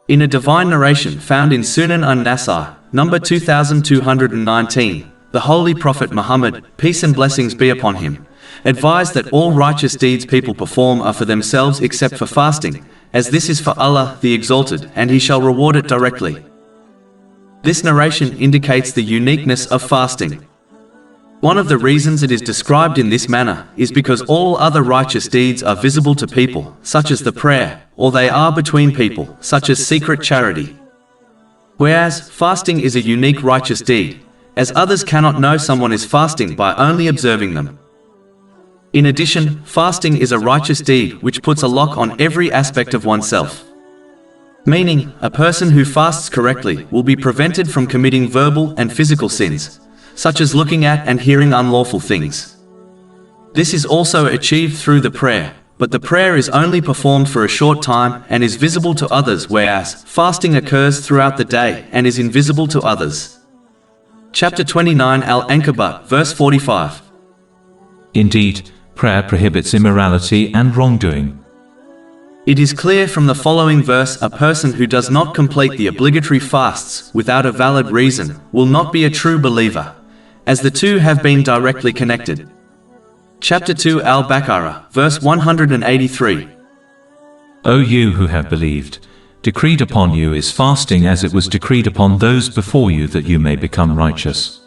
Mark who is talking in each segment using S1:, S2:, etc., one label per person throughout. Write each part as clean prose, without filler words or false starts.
S1: In a divine narration found in Sunan an-Nasai, number 2219, the Holy Prophet Muhammad, peace and blessings be upon him, advised that all righteous deeds people perform are for themselves except for fasting, as this is for Allah the Exalted, and He shall reward it directly. This narration indicates the uniqueness of fasting. One of the reasons it is described in this manner is because all other righteous deeds are visible to people, such as the prayer, or they are between people, such as secret charity. Whereas, fasting is a unique righteous deed, as others cannot know someone is fasting by only observing them. In addition, fasting is a righteous deed which puts a lock on every aspect of oneself. Meaning, a person who fasts correctly will be prevented from committing verbal and physical sins, such as looking at and hearing unlawful things. This is also achieved through the prayer, but the prayer is only performed for a short time and is visible to others, whereas fasting occurs throughout the day and is invisible to others. Chapter 29 Al-Ankabut, verse 45.
S2: Indeed, prayer prohibits immorality and wrongdoing.
S1: It is clear from the following verse, a person who does not complete the obligatory fasts without a valid reason will not be a true believer, as the two have been directly connected. Chapter 2 Al-Baqarah, verse 183.
S2: O you who have believed, decreed upon you is fasting as it was decreed upon those before you, that you may become righteous.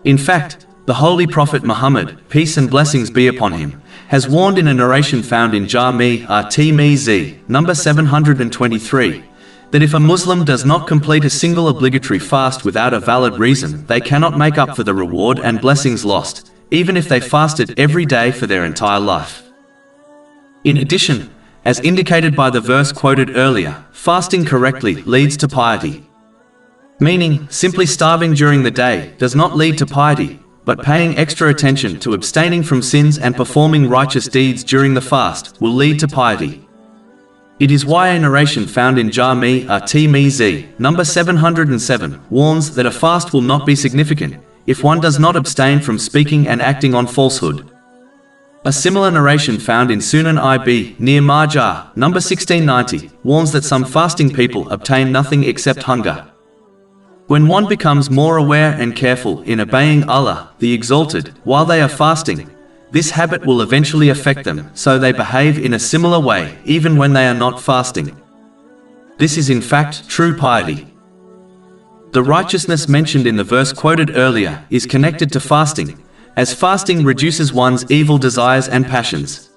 S1: In fact, the Holy Prophet Muhammad, peace and blessings be upon him, has warned in a narration found in Jami' at-Tirmidhi, number 723, that if a Muslim does not complete a single obligatory fast without a valid reason, they cannot make up for the reward and blessings lost, even if they fasted every day for their entire life. In addition, as indicated by the verse quoted earlier, fasting correctly leads to piety. Meaning, simply starving during the day does not lead to piety, but paying extra attention to abstaining from sins and performing righteous deeds during the fast will lead to piety. It is why a narration found in Jami' at-Tirmidhi, number 707, warns that a fast will not be significant if one does not abstain from speaking and acting on falsehood. A similar narration found in Sunan Ib, near Majah, number 1690, warns that some fasting people obtain nothing except hunger. When one becomes more aware and careful in obeying Allah, the Exalted, while they are fasting, this habit will eventually affect them, so they behave in a similar way even when they are not fasting. This is in fact true piety. The righteousness mentioned in the verse quoted earlier is connected to fasting, as fasting reduces one's evil desires and passions.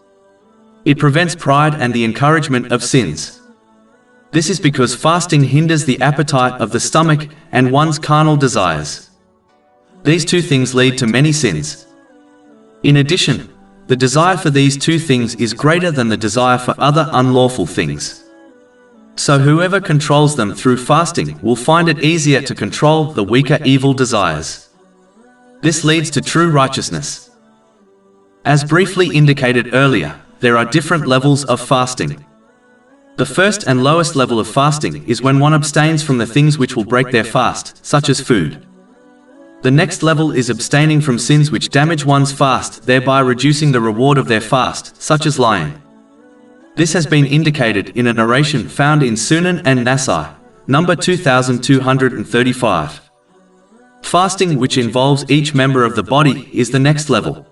S1: It prevents pride and the encouragement of sins. This is because fasting hinders the appetite of the stomach and one's carnal desires. These two things lead to many sins. In addition, the desire for these two things is greater than the desire for other unlawful things. So whoever controls them through fasting will find it easier to control the weaker evil desires. This leads to true righteousness. As briefly indicated earlier, there are different levels of fasting. The first and lowest level of fasting is when one abstains from the things which will break their fast, such as food. The next level is abstaining from sins which damage one's fast, thereby reducing the reward of their fast, such as lying. This has been indicated in a narration found in Sunan an-Nasai, number 2235. Fasting which involves each member of the body is the next level.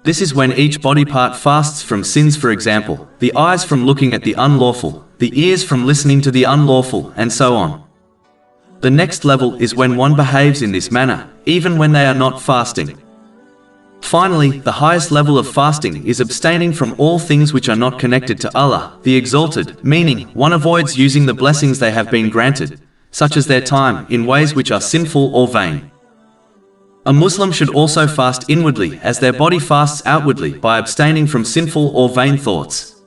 S1: This is when each body part fasts from sins, for example, the eyes from looking at the unlawful, the ears from listening to the unlawful, and so on. The next level is when one behaves in this manner, even when they are not fasting. Finally, the highest level of fasting is abstaining from all things which are not connected to Allah, the Exalted, meaning one avoids using the blessings they have been granted, such as their time, in ways which are sinful or vain. A Muslim should also fast inwardly as their body fasts outwardly by abstaining from sinful or vain thoughts.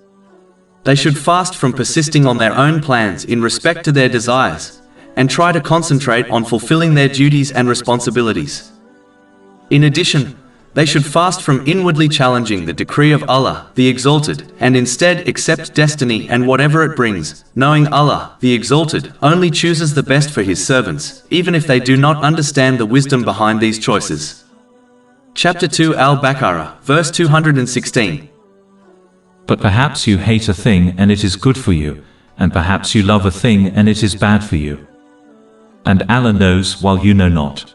S1: They should fast from persisting on their own plans in respect to their desires, and try to concentrate on fulfilling their duties and responsibilities. In addition, they should fast from inwardly challenging the decree of Allah, the Exalted, and instead accept destiny and whatever it brings, knowing Allah, the Exalted, only chooses the best for His servants, even if they do not understand the wisdom behind these choices. Chapter 2 Al-Baqarah, verse 216.
S2: But perhaps you hate a thing and it is good for you, and perhaps you love a thing and it is bad for you. And Allah knows while you know not.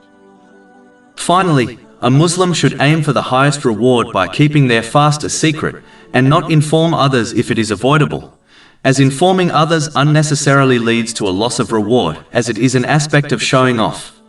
S1: Finally, a Muslim should aim for the highest reward by keeping their fast a secret, and not inform others if it is avoidable, as informing others unnecessarily leads to a loss of reward, as it is an aspect of showing off.